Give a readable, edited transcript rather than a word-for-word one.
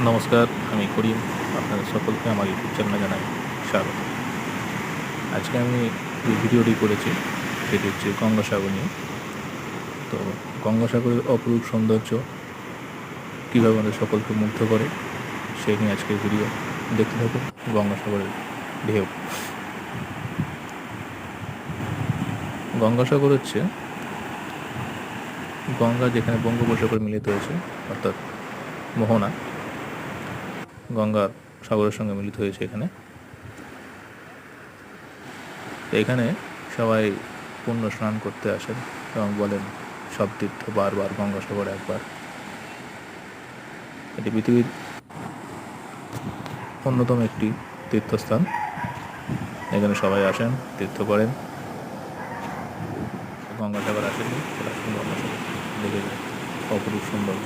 নমস্কার, আমি করিম। আপনাদের সকলকে আমার ইউটিউব চ্যানেলে জানাই স্বাগত। আজকে আমি যে ভিডিওটি করেছি সেটি হচ্ছে গঙ্গাসাগর নিয়ে। তো গঙ্গাসাগরের অপরূপ সৌন্দর্য কীভাবে আমাদের সকলকে মুগ্ধ করে সেই নিয়ে আজকের ভিডিও। দেখতে থাকুন গঙ্গাসাগরের ঢেউ। গঙ্গাসাগর হচ্ছে গঙ্গা যেখানে বঙ্গোপসাগর মিলিত হয়েছে, অর্থাৎ মোহনা গঙ্গার সাগরের সঙ্গে মিলিত হয়েছে এখানে। তো এখানে সবাই পুণ্য স্নান করতে আসেন এবং বলেন সব তীর্থ বারবার, গঙ্গাসাগর একবার। এটি পৃথিবীর অন্যতম একটি তীর্থস্থান। এখানে সবাই আসেন, তীর্থ করেন। গঙ্গাসাগর আসেননি, চলে আসুন গঙ্গাসাগর, দেখে অপরূপ সৌন্দর্য।